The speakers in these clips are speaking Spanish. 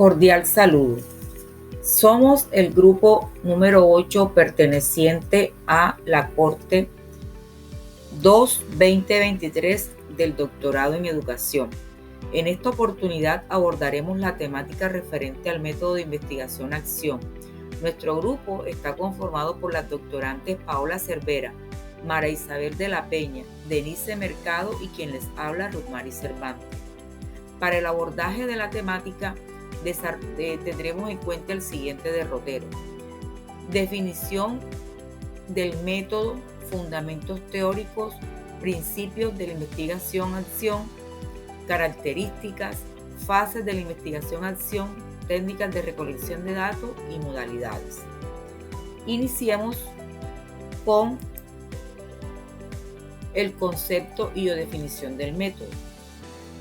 Cordial saludo. Somos el grupo número 8 perteneciente a la Corte 2-2023 del Doctorado en Educación. En esta oportunidad abordaremos la temática referente al método de investigación-acción. Nuestro grupo está conformado por las doctorantes Paola Cervera, Mara Isabel de la Peña, Denise Mercado y quien les habla, Rosmary Cervantes. Para el abordaje de la temática tendremos en cuenta el siguiente derrotero: definición del método, fundamentos teóricos, principios de la investigación-acción, características, fases de la investigación-acción, técnicas de recolección de datos y modalidades. Iniciemos con el concepto y o definición del método.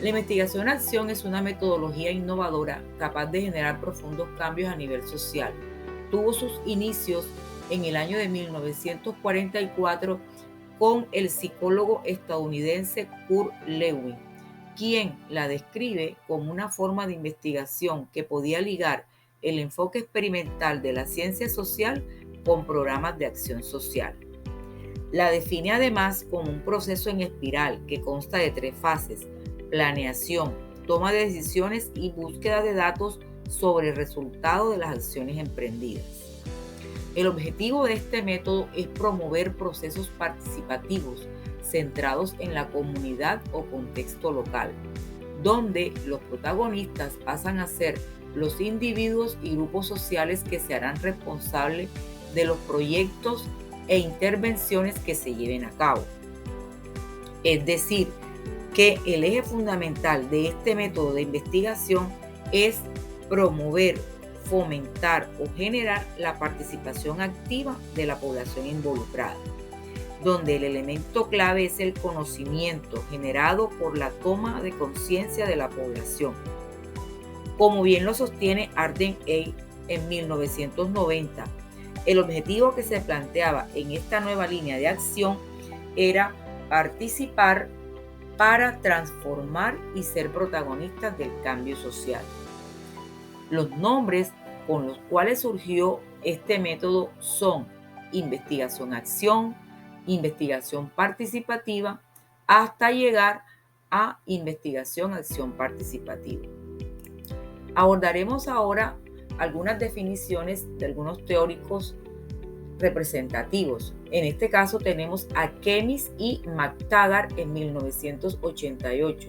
La investigación-acción es una metodología innovadora capaz de generar profundos cambios a nivel social. Tuvo sus inicios en el año de 1944 con el psicólogo estadounidense Kurt Lewin, quien la describe como una forma de investigación que podía ligar el enfoque experimental de la ciencia social con programas de acción social. La define además como un proceso en espiral que consta de 3 fases: planeación, toma de decisiones y búsqueda de datos sobre el resultado de las acciones emprendidas. El objetivo de este método es promover procesos participativos centrados en la comunidad o contexto local, donde los protagonistas pasan a ser los individuos y grupos sociales que se harán responsables de los proyectos e intervenciones que se lleven a cabo. Es decir, que el eje fundamental de este método de investigación es promover, fomentar o generar la participación activa de la población involucrada, donde el elemento clave es el conocimiento generado por la toma de conciencia de la población. Como bien lo sostiene Arden A. en 1990, el objetivo que se planteaba en esta nueva línea de acción era participar para transformar y ser protagonistas del cambio social. Los nombres con los cuales surgió este método son investigación-acción, investigación participativa, hasta llegar a investigación-acción participativa. Abordaremos ahora algunas definiciones de algunos teóricos representativos. En este caso tenemos a Keynes y McTaggart en 1988.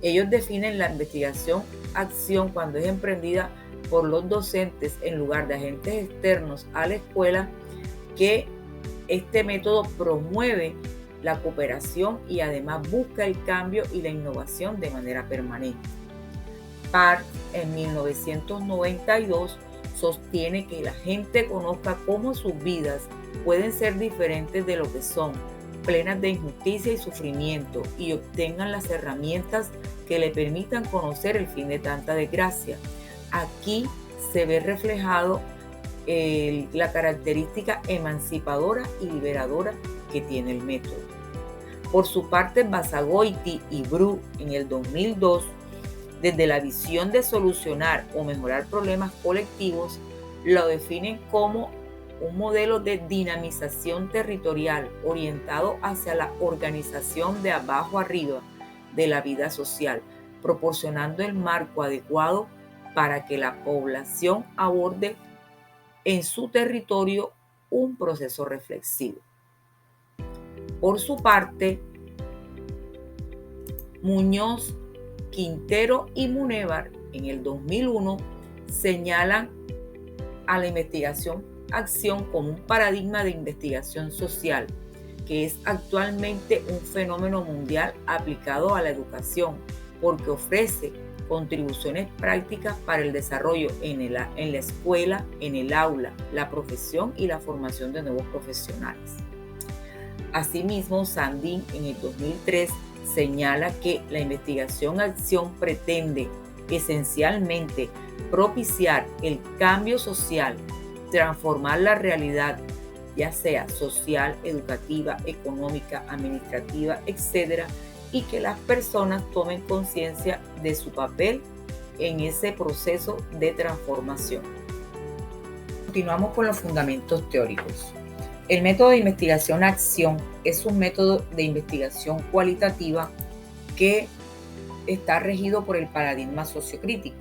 Ellos definen la investigación-acción cuando es emprendida por los docentes en lugar de agentes externos a la escuela, que este método promueve la cooperación y además busca el cambio y la innovación de manera permanente. Park en 1992 sostiene que la gente conozca cómo sus vidas pueden ser diferentes de lo que son, plenas de injusticia y sufrimiento, y obtengan las herramientas que le permitan conocer el fin de tanta desgracia. Aquí se ve reflejado la característica emancipadora y liberadora que tiene el método. Por su parte, Basagoiti y Bru en el 2002, desde la visión de solucionar o mejorar problemas colectivos, lo definen como un modelo de dinamización territorial orientado hacia la organización de abajo arriba de la vida social, proporcionando el marco adecuado para que la población aborde en su territorio un proceso reflexivo. Por su parte, Muñoz, Quintero y Munevar en el 2001 señalan a la investigación-acción como un paradigma de investigación social, que es actualmente un fenómeno mundial aplicado a la educación, porque ofrece contribuciones prácticas para el desarrollo en la escuela, en el aula, la profesión y la formación de nuevos profesionales. Asimismo, Sandin en el 2003 señala que la investigación-acción pretende esencialmente propiciar el cambio social, transformar la realidad, ya sea social, educativa, económica, administrativa, etc., y que las personas tomen conciencia de su papel en ese proceso de transformación. Continuamos con los fundamentos teóricos. El método de investigación-acción es un método de investigación cualitativa que está regido por el paradigma sociocrítico.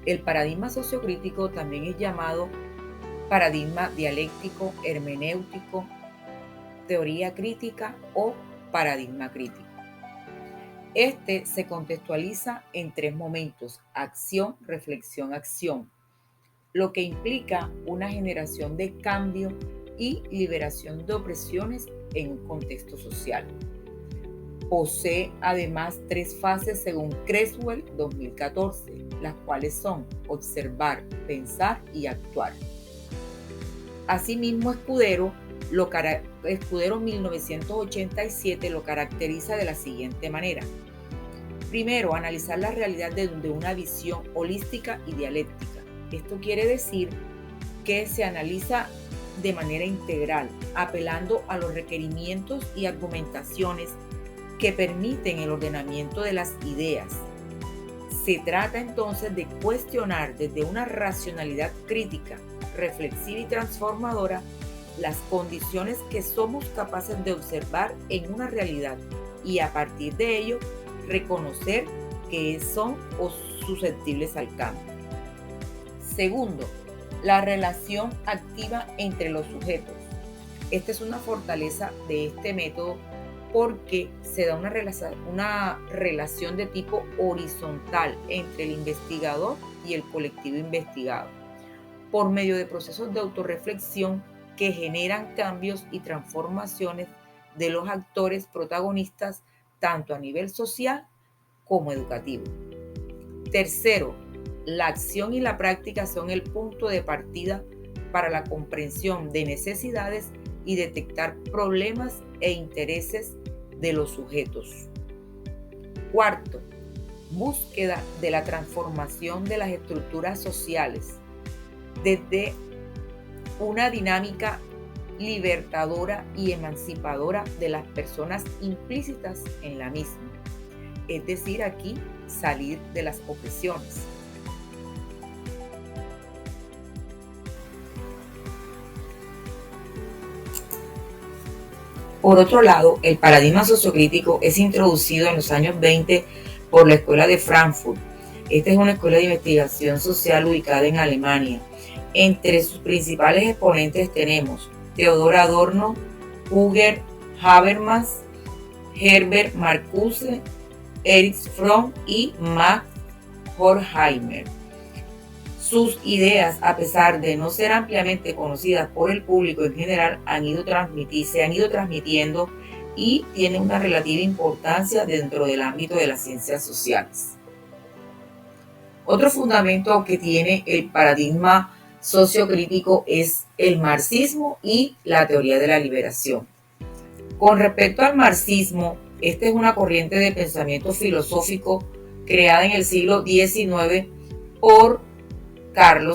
El paradigma sociocrítico también es llamado paradigma dialéctico, hermenéutico, teoría crítica o paradigma crítico. Este se contextualiza en 3 momentos: acción, reflexión, acción, lo que implica una generación de cambio y liberación de opresiones en un contexto social. Posee además 3 fases según Creswell 2014, las cuales son observar, pensar y actuar. Asimismo, Escudero 1987 lo caracteriza de la siguiente manera. Primero, analizar la realidad desde una visión holística y dialéctica. Esto quiere decir que se analiza de manera integral, apelando a los requerimientos y argumentaciones que permiten el ordenamiento de las ideas. Se trata entonces de cuestionar desde una racionalidad crítica, reflexiva y transformadora las condiciones que somos capaces de observar en una realidad y a partir de ello reconocer que son susceptibles al cambio. Segundo, la relación activa entre los sujetos. Esta es una fortaleza de este método porque se da una relación de tipo horizontal entre el investigador y el colectivo investigado, por medio de procesos de autorreflexión que generan cambios y transformaciones de los actores protagonistas tanto a nivel social como educativo. Tercero, la acción y la práctica son el punto de partida para la comprensión de necesidades y detectar problemas e intereses de los sujetos. Cuarto, búsqueda de la transformación de las estructuras sociales desde una dinámica libertadora y emancipadora de las personas implícitas en la misma. Es decir, aquí salir de las opresiones. Por otro lado, el paradigma sociocrítico es introducido en los años 20 por la Escuela de Frankfurt. Esta es una escuela de investigación social ubicada en Alemania. Entre sus principales exponentes tenemos Theodor Adorno, Hugo Habermas, Herbert Marcuse, Erich Fromm y Max Horkheimer. Sus ideas, a pesar de no ser ampliamente conocidas por el público en general, se han ido transmitiendo y tienen una relativa importancia dentro del ámbito de las ciencias sociales. Otro fundamento que tiene el paradigma sociocrítico es el marxismo y la teoría de la liberación. Con respecto al marxismo, esta es una corriente de pensamiento filosófico creada en el siglo XIX por Karl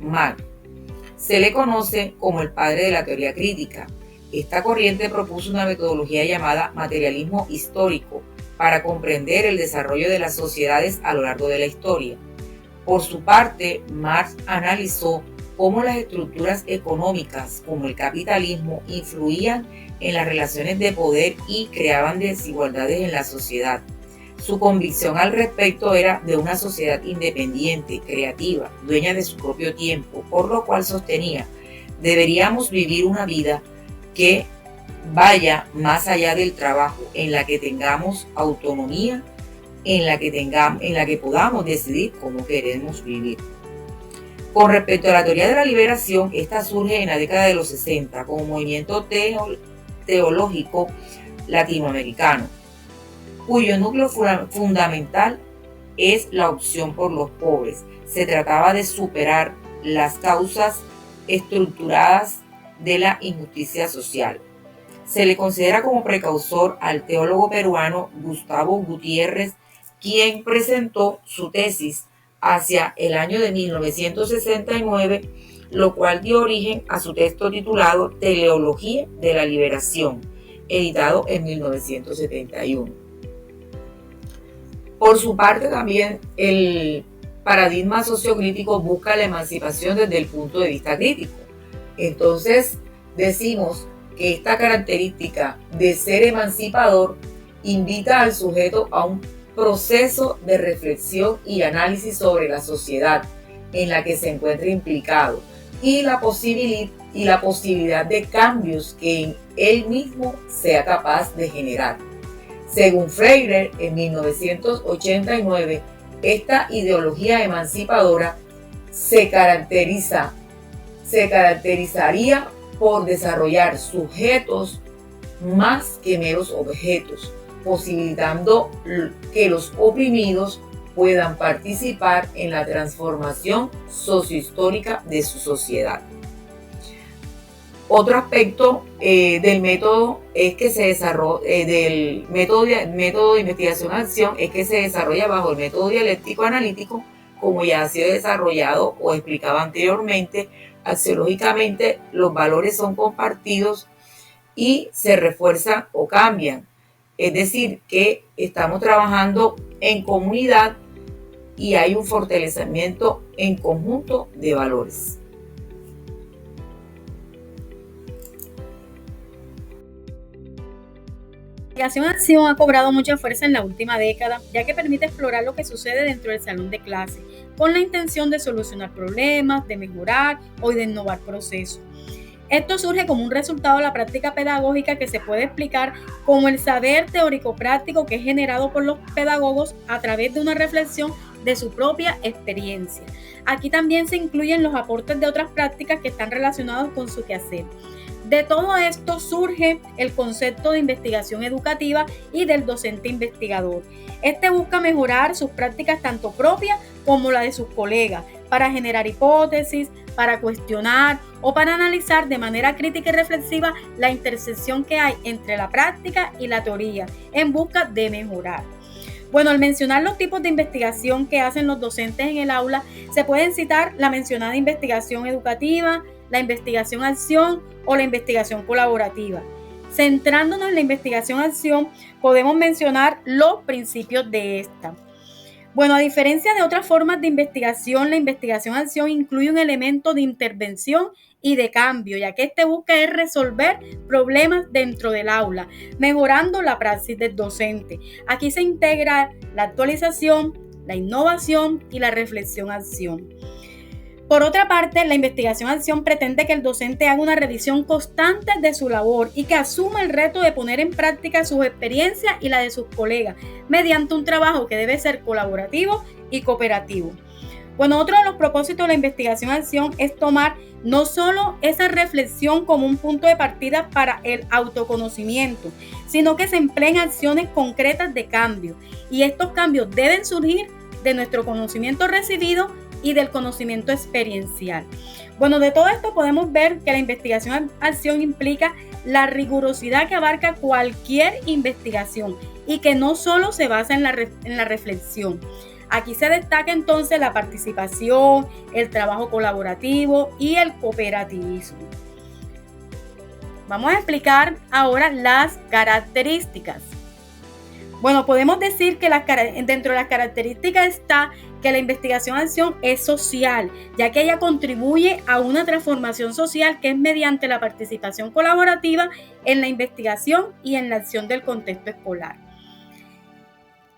Marx. Se le conoce como el padre de la teoría crítica. Esta corriente propuso una metodología llamada materialismo histórico para comprender el desarrollo de las sociedades a lo largo de la historia. Por su parte, Marx analizó cómo las estructuras económicas, como el capitalismo, influían en las relaciones de poder y creaban desigualdades en la sociedad. Su convicción al respecto era de una sociedad independiente, creativa, dueña de su propio tiempo, por lo cual sostenía: deberíamos vivir una vida que vaya más allá del trabajo, en la que tengamos autonomía, en la que podamos decidir cómo queremos vivir. Con respecto a la teoría de la liberación, esta surge en la década de los 60 como movimiento teológico latinoamericano, cuyo núcleo fundamental es la opción por los pobres. Se trataba de superar las causas estructuradas de la injusticia social. Se le considera como precursor al teólogo peruano Gustavo Gutiérrez, quien presentó su tesis hacia el año de 1969, lo cual dio origen a su texto titulado Teleología de la Liberación, editado en 1971. Por su parte, también el paradigma sociocrítico busca la emancipación desde el punto de vista crítico. Entonces, decimos que esta característica de ser emancipador invita al sujeto a un proceso de reflexión y análisis sobre la sociedad en la que se encuentra implicado y la posibilidad de cambios que él mismo sea capaz de generar. Según Freire, en 1989, esta ideología emancipadora se caracterizaría por desarrollar sujetos más que meros objetos, posibilitando que los oprimidos puedan participar en la transformación sociohistórica de su sociedad. Otro aspecto del método es que del método de investigación-acción es que se desarrolla bajo el método dialéctico analítico, como ya ha sido desarrollado o explicaba anteriormente. Axiológicamente, los valores son compartidos y se refuerzan o cambian. Es decir, que estamos trabajando en comunidad y hay un fortalecimiento en conjunto de valores. La investigación-acción ha cobrado mucha fuerza en la última década, ya que permite explorar lo que sucede dentro del salón de clase, con la intención de solucionar problemas, de mejorar o de innovar procesos. Esto surge como un resultado de la práctica pedagógica que se puede explicar como el saber teórico-práctico que es generado por los pedagogos a través de una reflexión de su propia experiencia. Aquí también se incluyen los aportes de otras prácticas que están relacionados con su quehacer. De todo esto surge el concepto de investigación educativa y del docente investigador. Este busca mejorar sus prácticas tanto propias como la de sus colegas, para generar hipótesis, para cuestionar o para analizar de manera crítica y reflexiva la intersección que hay entre la práctica y la teoría en busca de mejorar. Bueno, al mencionar los tipos de investigación que hacen los docentes en el aula, se pueden citar la mencionada investigación educativa, la investigación-acción o la investigación colaborativa. Centrándonos en la investigación-acción, podemos mencionar los principios de esta. Bueno, a diferencia de otras formas de investigación, la investigación-acción incluye un elemento de intervención y de cambio, ya que busca es resolver problemas dentro del aula, mejorando la praxis del docente. Aquí se integra la actualización, la innovación y la reflexión-acción. Por otra parte, la investigación-acción pretende que el docente haga una revisión constante de su labor y que asuma el reto de poner en práctica sus experiencias y la de sus colegas mediante un trabajo que debe ser colaborativo y cooperativo. Bueno, otro de los propósitos de la investigación-acción es tomar no solo esa reflexión como un punto de partida para el autoconocimiento, sino que se empleen acciones concretas de cambio. Y estos cambios deben surgir de nuestro conocimiento recibido y del conocimiento experiencial. Bueno, de todo esto podemos ver que la investigación-acción implica la rigurosidad que abarca cualquier investigación y que no solo se basa en la reflexión. Aquí se destaca entonces la participación, el trabajo colaborativo y el cooperativismo. Vamos a explicar ahora las características. Bueno, podemos decir que dentro de las características está que la investigación-acción es social, ya que ella contribuye a una transformación social que es mediante la participación colaborativa en la investigación y en la acción del contexto escolar.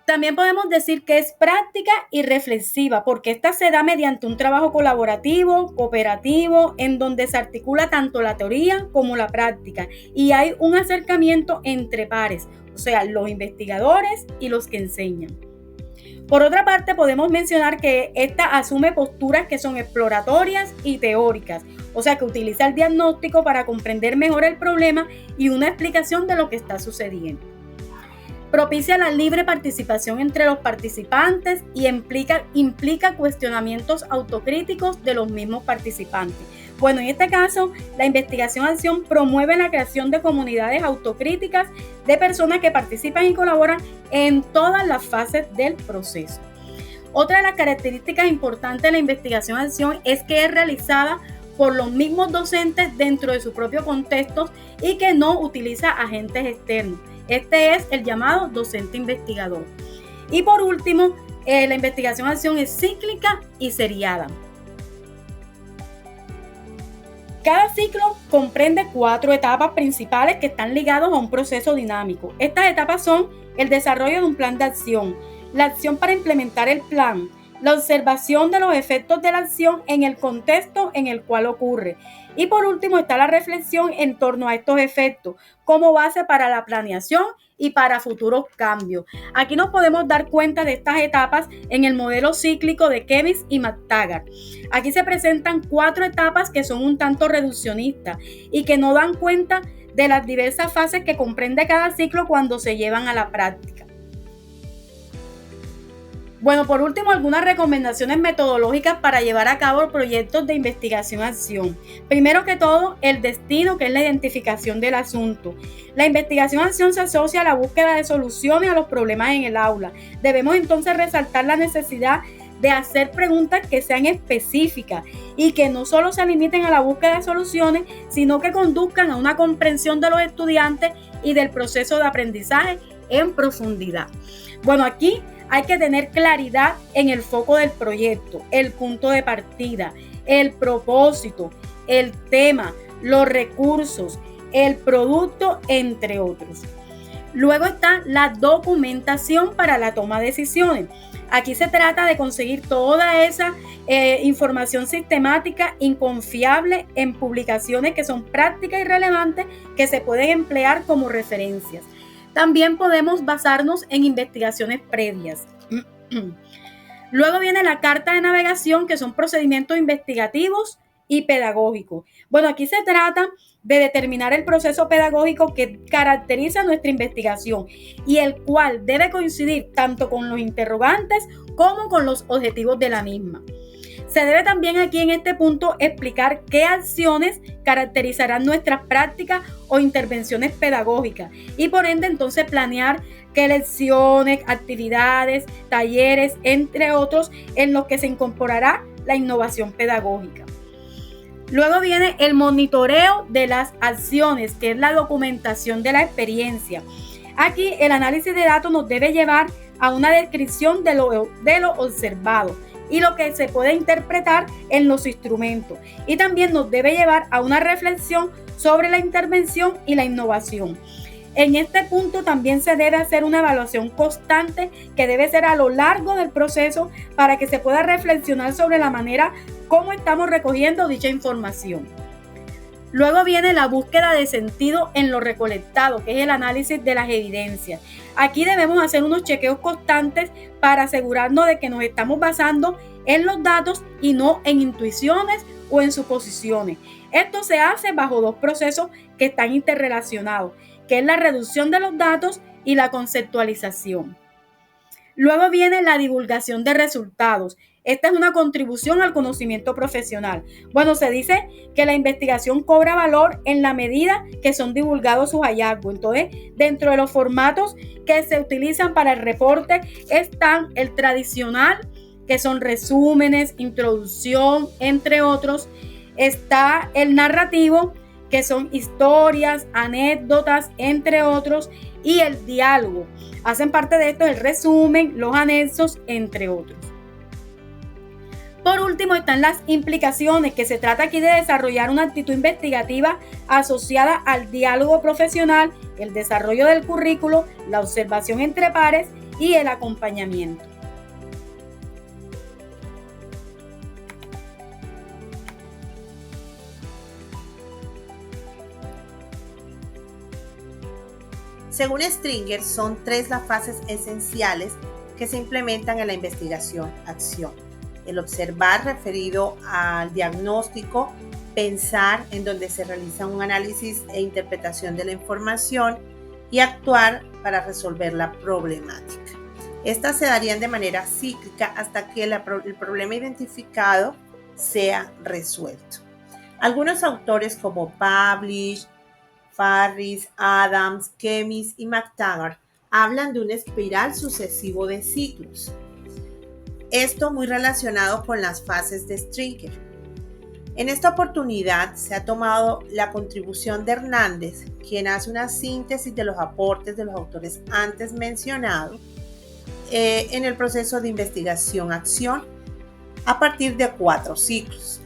También podemos decir que es práctica y reflexiva, porque esta se da mediante un trabajo colaborativo, cooperativo, en donde se articula tanto la teoría como la práctica y hay un acercamiento entre pares, o sea, los investigadores y los que enseñan. Por otra parte, podemos mencionar que esta asume posturas que son exploratorias y teóricas, o sea, que utiliza el diagnóstico para comprender mejor el problema y una explicación de lo que está sucediendo. Propicia la libre participación entre los participantes y implica cuestionamientos autocríticos de los mismos participantes. Bueno, en este caso, la investigación-acción promueve la creación de comunidades autocríticas de personas que participan y colaboran en todas las fases del proceso. Otra de las características importantes de la investigación-acción es que es realizada por los mismos docentes dentro de su propio contexto y que no utiliza agentes externos. Este es el llamado docente investigador. Y por último, la investigación-acción es cíclica y seriada. Cada ciclo comprende 4 etapas principales que están ligadas a un proceso dinámico. Estas etapas son el desarrollo de un plan de acción, la acción para implementar el plan, la observación de los efectos de la acción en el contexto en el cual ocurre. Y por último está la reflexión en torno a estos efectos como base para la planeación y para futuros cambios. Aquí nos podemos dar cuenta de estas etapas en el modelo cíclico de Keynes y McTaggart. Aquí se presentan 4 etapas que son un tanto reduccionistas y que no dan cuenta de las diversas fases que comprende cada ciclo cuando se llevan a la práctica. Bueno, por último, algunas recomendaciones metodológicas para llevar a cabo proyectos de investigación-acción. Primero que todo, el destino, que es la identificación del asunto. La investigación-acción se asocia a la búsqueda de soluciones a los problemas en el aula. Debemos entonces resaltar la necesidad de hacer preguntas que sean específicas y que no solo se limiten a la búsqueda de soluciones, sino que conduzcan a una comprensión de los estudiantes y del proceso de aprendizaje en profundidad. Bueno, aquí hay que tener claridad en el foco del proyecto, el punto de partida, el propósito, el tema, los recursos, el producto, entre otros. Luego está la documentación para la toma de decisiones. Aquí se trata de conseguir toda esa información sistemática inconfiable en publicaciones que son prácticas y relevantes que se pueden emplear como referencias. También podemos basarnos en investigaciones previas. Luego viene la carta de navegación, que son procedimientos investigativos y pedagógicos. Bueno, aquí se trata de determinar el proceso pedagógico que caracteriza nuestra investigación y el cual debe coincidir tanto con los interrogantes como con los objetivos de la misma. Se debe también aquí en este punto explicar qué acciones caracterizarán nuestras prácticas o intervenciones pedagógicas y por ende entonces planear qué lecciones, actividades, talleres, entre otros, en los que se incorporará la innovación pedagógica. Luego viene el monitoreo de las acciones, que es la documentación de la experiencia. Aquí el análisis de datos nos debe llevar a una descripción de lo observado y lo que se puede interpretar en los instrumentos. Y también nos debe llevar a una reflexión sobre la intervención y la innovación. En este punto también se debe hacer una evaluación constante que debe ser a lo largo del proceso para que se pueda reflexionar sobre la manera como estamos recogiendo dicha información. Luego viene la búsqueda de sentido en lo recolectado, que es el análisis de las evidencias. Aquí debemos hacer unos chequeos constantes para asegurarnos de que nos estamos basando en los datos y no en intuiciones o en suposiciones. Esto se hace bajo 2 procesos que están interrelacionados, que es la reducción de los datos y la conceptualización. Luego viene la divulgación de resultados. Esta es una contribución al conocimiento profesional. Bueno, se dice que la investigación cobra valor en la medida que son divulgados sus hallazgos. Entonces, dentro de los formatos que se utilizan para el reporte están el tradicional, que son resúmenes, introducción, entre otros. Está el narrativo, que son historias, anécdotas, entre otros, y el diálogo. Hacen parte de esto el resumen, los anexos, entre otros. Por último están las implicaciones, que se trata aquí de desarrollar una actitud investigativa asociada al diálogo profesional, el desarrollo del currículo, la observación entre pares y el acompañamiento. Según Stringer, son 3 las fases esenciales que se implementan en la investigación-acción. El observar, referido al diagnóstico; pensar, en donde se realiza un análisis e interpretación de la información; y actuar, para resolver la problemática. Estas se darían de manera cíclica hasta que el problema identificado sea resuelto. Algunos autores como Pavlich, Farris, Adams, Keynes y McTaggart hablan de un espiral sucesivo de ciclos. Esto muy relacionado con las fases de Stringer. En esta oportunidad se ha tomado la contribución de Hernández, quien hace una síntesis de los aportes de los autores antes mencionados, en el proceso de investigación-acción a partir de 4 ciclos.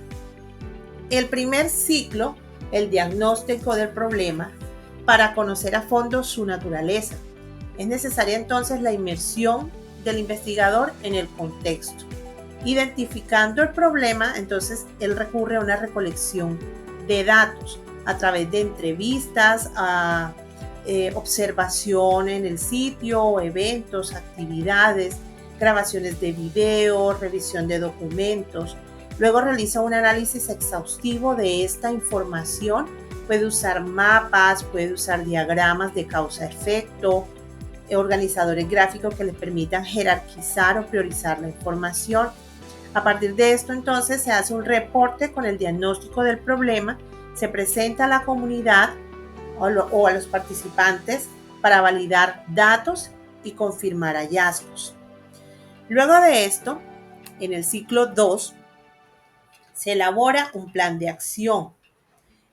El primer ciclo, el diagnóstico del problema, para conocer a fondo su naturaleza. Es necesaria entonces la inmersión del investigador en el contexto. Identificando el problema, entonces él recurre a una recolección de datos a través de entrevistas, observación en el sitio, eventos, actividades, grabaciones de video, revisión de documentos. Luego realiza un análisis exhaustivo de esta información. Puede usar mapas, puede usar diagramas de causa-efecto, organizadores gráficos que les permitan jerarquizar o priorizar la información. A partir de esto, entonces, se hace un reporte con el diagnóstico del problema, se presenta a la comunidad o a los participantes para validar datos y confirmar hallazgos. Luego de esto, en el ciclo 2, se elabora un plan de acción.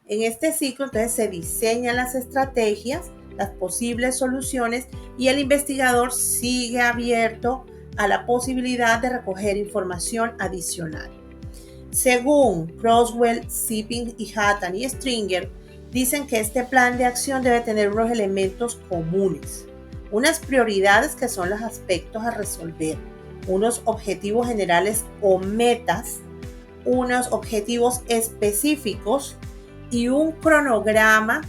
En este ciclo, entonces, se diseñan las estrategias, las posibles soluciones y el investigador sigue abierto a la posibilidad de recoger información adicional. Según Croswell, Zipping y Hattan y Stringer, dicen que este plan de acción debe tener unos elementos comunes, unas prioridades que son los aspectos a resolver, unos objetivos generales o metas, unos objetivos específicos y un cronograma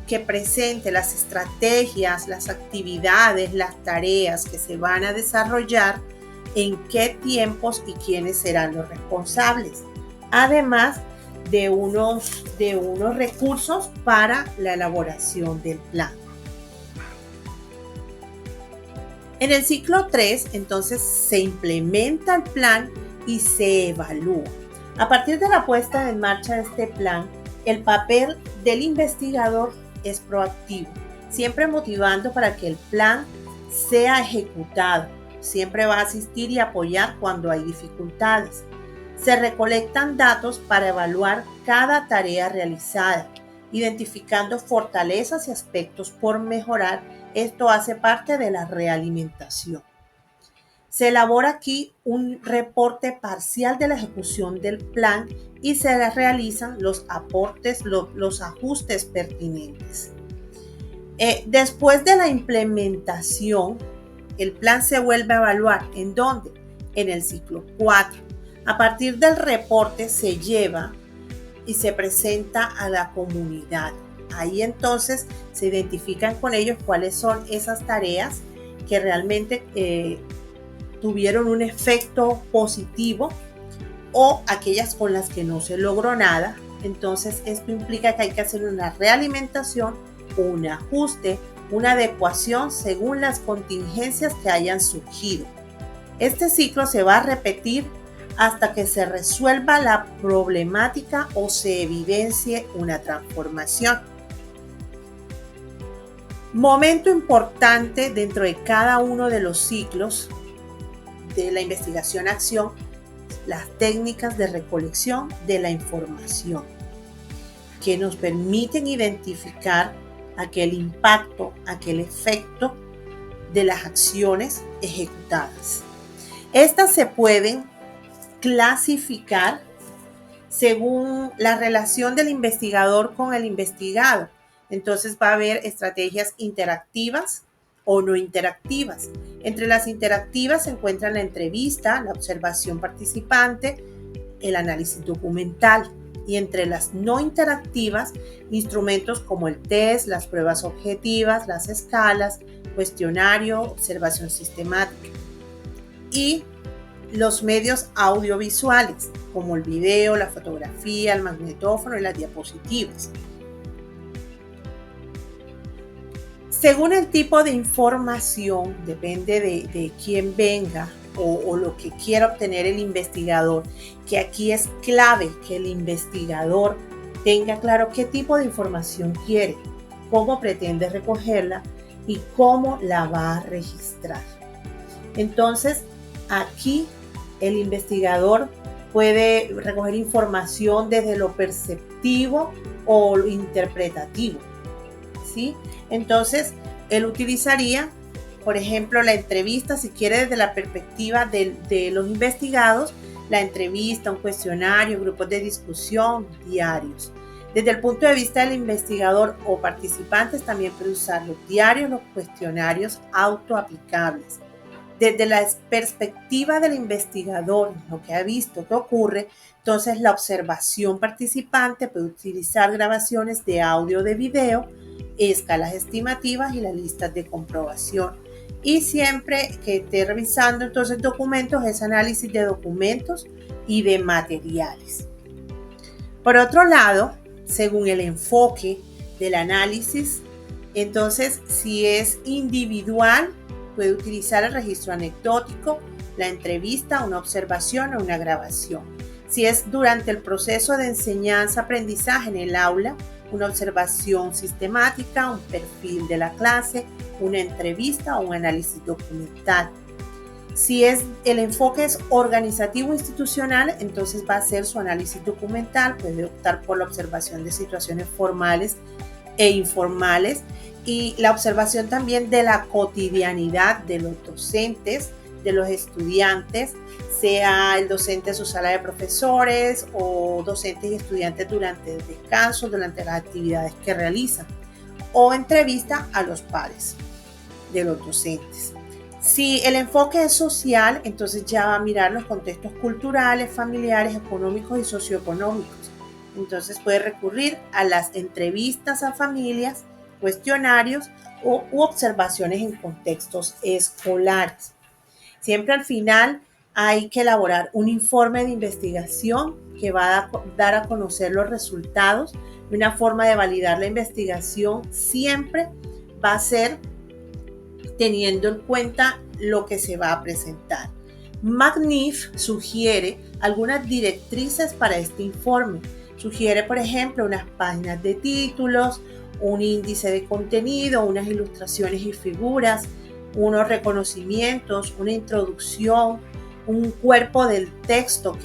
que presente las estrategias, las actividades, las tareas que se van a desarrollar, en qué tiempos y quiénes serán los responsables. Además de unos recursos para la elaboración del plan. En el ciclo 3, entonces, se implementa el plan y se evalúa. A partir de la puesta en marcha de este plan, el papel del investigador es proactivo, siempre motivando para que el plan sea ejecutado. Siempre va a asistir y apoyar cuando hay dificultades. Se recolectan datos para evaluar cada tarea realizada, identificando fortalezas y aspectos por mejorar. Esto hace parte de la realimentación. Se elabora aquí un reporte parcial de la ejecución del plan y se realizan los aportes, los ajustes pertinentes. Después de la implementación, el plan se vuelve a evaluar. ¿En dónde? En el ciclo 4. A partir del reporte se lleva y se presenta a la comunidad. Ahí entonces se identifican con ellos cuáles son esas tareas que realmente tuvieron un efecto positivo o aquellas con las que no se logró nada. Entonces esto implica que hay que hacer una realimentación, un ajuste, una adecuación según las contingencias que hayan surgido. Este ciclo se va a repetir hasta que se resuelva la problemática o se evidencie una transformación. Momento importante dentro de cada uno de los ciclos de la investigación-acción, las técnicas de recolección de la información, que nos permiten identificar aquel impacto, aquel efecto de las acciones ejecutadas. Estas se pueden clasificar según la relación del investigador con el investigado. Entonces va a haber estrategias interactivas o no interactivas. Entre las interactivas se encuentran la entrevista, la observación participante, el análisis documental. Y entre las no interactivas, instrumentos como el test, las pruebas objetivas, las escalas, cuestionario, observación sistemática. Y los medios audiovisuales, como el video, la fotografía, el magnetófono y las diapositivas. Según el tipo de información, depende de quién venga o lo que quiera obtener el investigador, que aquí es clave que el investigador tenga claro qué tipo de información quiere, cómo pretende recogerla y cómo la va a registrar. Entonces, aquí el investigador puede recoger información desde lo perceptivo o lo interpretativo, ¿sí? Entonces, él utilizaría por ejemplo, la entrevista, si quiere desde la perspectiva de los investigados, la entrevista, un cuestionario, grupos de discusión, diarios. Desde el punto de vista del investigador o participantes, también puede usar los diarios, los cuestionarios autoaplicables. Desde la perspectiva del investigador, lo que ha visto que ocurre, entonces la observación participante puede utilizar grabaciones de audio o de video, escalas estimativas y las listas de comprobación. Y siempre que esté revisando entonces documentos, es análisis de documentos y de materiales. Por otro lado, según el enfoque del análisis, entonces si es individual, puede utilizar el registro anecdótico, la entrevista, una observación o una grabación. Si es durante el proceso de enseñanza-aprendizaje en el aula, una observación sistemática, un perfil de la clase, una entrevista o un análisis documental. Si el enfoque es organizativo institucional, entonces va a ser su análisis documental, puede optar por la observación de situaciones formales e informales y la observación también de la cotidianidad de los docentes, de los estudiantes, sea el docente en su sala de profesores o docentes y estudiantes durante el descanso, durante las actividades que realizan, o entrevista a los pares de los docentes. Si el enfoque es social, entonces ya va a mirar los contextos culturales, familiares, económicos y socioeconómicos. Entonces puede recurrir a las entrevistas a familias, cuestionarios u observaciones en contextos escolares. Siempre al final hay que elaborar un informe de investigación que va a dar a conocer los resultados. Y una forma de validar la investigación siempre va a ser teniendo en cuenta lo que se va a presentar. McNiff sugiere algunas directrices para este informe. Sugiere, por ejemplo, unas páginas de títulos, un índice de contenido, unas ilustraciones y figuras, unos reconocimientos, una introducción, un cuerpo del texto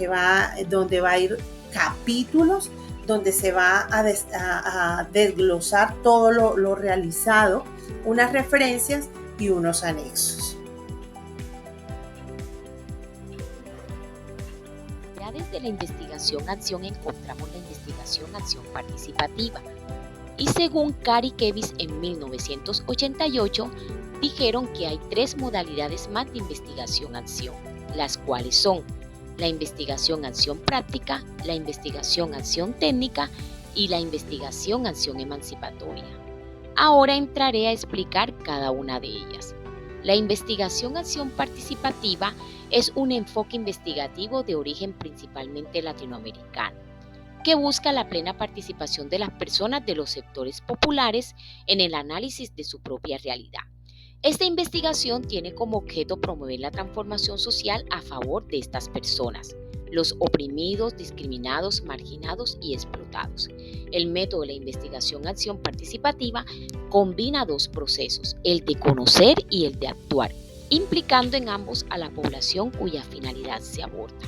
donde va a ir capítulos, donde se va a desglosar todo lo realizado, unas referencias y unos anexos. Ya desde la investigación-acción encontramos la investigación-acción participativa. Y según Cary Kevis en 1988, dijeron que hay 3 modalidades más de investigación-acción, las cuales son la investigación-acción práctica, la investigación-acción técnica y la investigación-acción emancipatoria. Ahora entraré a explicar cada una de ellas. La investigación-acción participativa es un enfoque investigativo de origen principalmente latinoamericano, que busca la plena participación de las personas de los sectores populares en el análisis de su propia realidad. Esta investigación tiene como objeto promover la transformación social a favor de estas personas, los oprimidos, discriminados, marginados y explotados. El método de la investigación-acción participativa combina 2 procesos, el de conocer y el de actuar, implicando en ambos a la población cuya finalidad se aborda.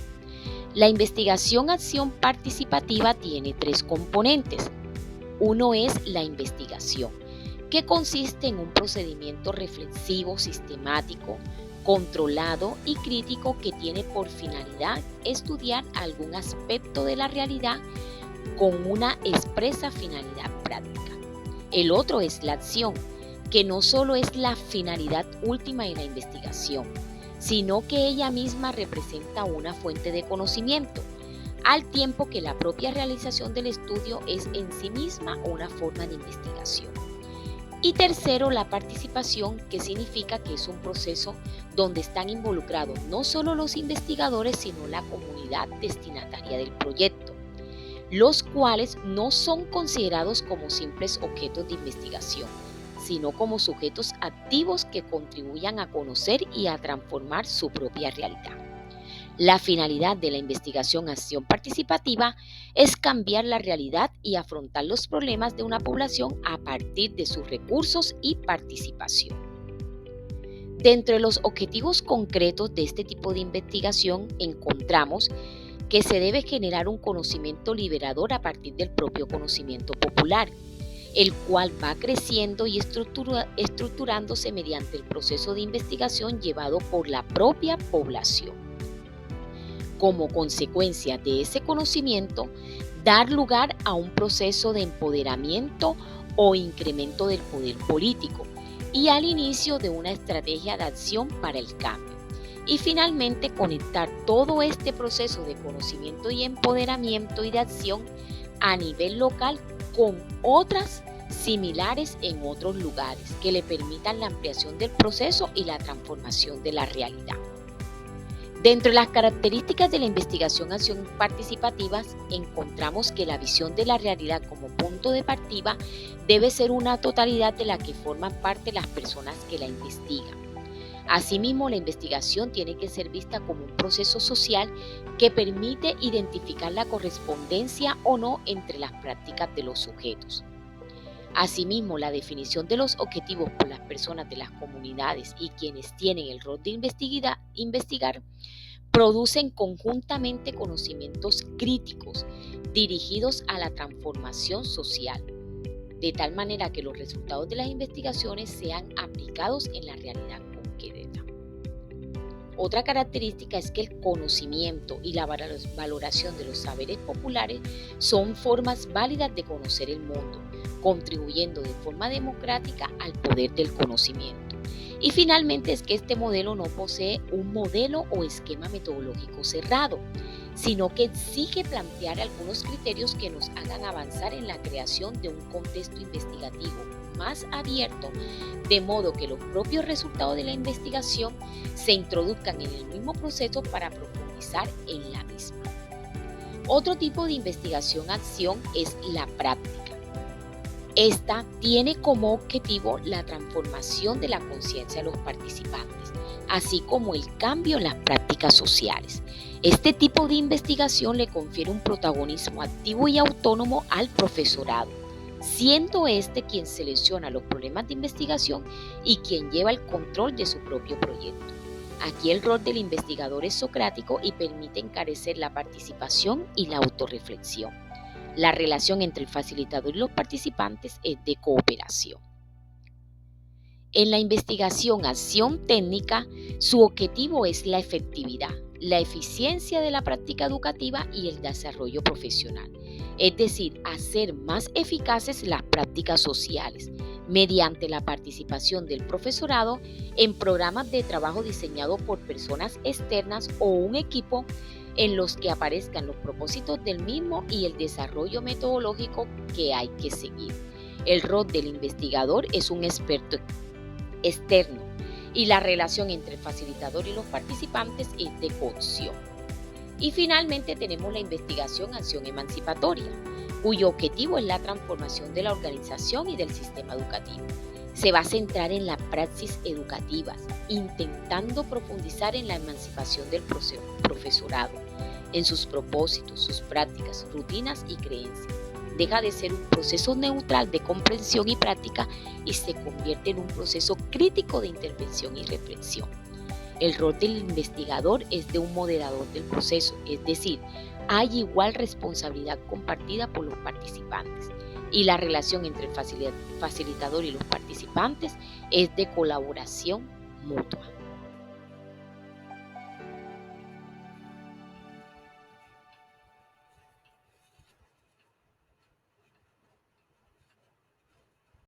La investigación-acción participativa tiene 3 componentes. Uno es la investigación, que consiste en un procedimiento reflexivo, sistemático, controlado y crítico que tiene por finalidad estudiar algún aspecto de la realidad con una expresa finalidad práctica. El otro es la acción, que no solo es la finalidad última de la investigación, sino que ella misma representa una fuente de conocimiento, al tiempo que la propia realización del estudio es en sí misma una forma de investigación. Y tercero, la participación, que significa que es un proceso donde están involucrados no solo los investigadores, sino la comunidad destinataria del proyecto, los cuales no son considerados como simples objetos de investigación, sino como sujetos activos que contribuyan a conocer y a transformar su propia realidad. La finalidad de la investigación-acción participativa es cambiar la realidad y afrontar los problemas de una población a partir de sus recursos y participación. Dentro de los objetivos concretos de este tipo de investigación encontramos que se debe generar un conocimiento liberador a partir del propio conocimiento popular el cual va creciendo y estructurándose mediante el proceso de investigación llevado por la propia población. Como consecuencia de ese conocimiento, dar lugar a un proceso de empoderamiento o incremento del poder político y al inicio de una estrategia de acción para el cambio. Y finalmente conectar todo este proceso de conocimiento y empoderamiento y de acción a nivel local con otras similares en otros lugares que le permitan la ampliación del proceso y la transformación de la realidad. Dentro de las características de la investigación-acción participativas, encontramos que la visión de la realidad como punto de partida debe ser una totalidad de la que forman parte las personas que la investigan. Asimismo, la investigación tiene que ser vista como un proceso social que permite identificar la correspondencia o no entre las prácticas de los sujetos. Asimismo, la definición de los objetivos por las personas de las comunidades y quienes tienen el rol de investigar producen conjuntamente conocimientos críticos dirigidos a la transformación social, de tal manera que los resultados de las investigaciones sean aplicados en la realidad concreta. Otra característica es que el conocimiento y la valoración de los saberes populares son formas válidas de conocer el mundo, contribuyendo de forma democrática al poder del conocimiento. Y finalmente es que este modelo no posee un modelo o esquema metodológico cerrado, sino que exige plantear algunos criterios que nos hagan avanzar en la creación de un contexto investigativo más abierto, de modo que los propios resultados de la investigación se introduzcan en el mismo proceso para profundizar en la misma. Otro tipo de investigación-acción es la práctica. Esta tiene como objetivo la transformación de la conciencia de los participantes, así como el cambio en las prácticas sociales. Este tipo de investigación le confiere un protagonismo activo y autónomo al profesorado, siendo este quien selecciona los problemas de investigación y quien lleva el control de su propio proyecto. Aquí el rol del investigador es socrático y permite encarecer la participación y la autorreflexión. La relación entre el facilitador y los participantes es de cooperación. En la investigación-acción técnica, su objetivo es la efectividad, la eficiencia de la práctica educativa y el desarrollo profesional, es decir, hacer más eficaces las prácticas sociales mediante la participación del profesorado en programas de trabajo diseñados por personas externas o un equipo en los que aparezcan los propósitos del mismo y el desarrollo metodológico que hay que seguir. El rol del investigador es un experto externo y la relación entre el facilitador y los participantes es de coopción. Y finalmente tenemos la investigación-acción emancipatoria, cuyo objetivo es la transformación de la organización y del sistema educativo. Se va a centrar en las praxis educativas, intentando profundizar en la emancipación del profesorado, en sus propósitos, sus prácticas, rutinas y creencias. Deja de ser un proceso neutral de comprensión y práctica y se convierte en un proceso crítico de intervención y reflexión. El rol del investigador es de un moderador del proceso, es decir, hay igual responsabilidad compartida por los participantes y la relación entre el facilitador y los participantes es de colaboración mutua.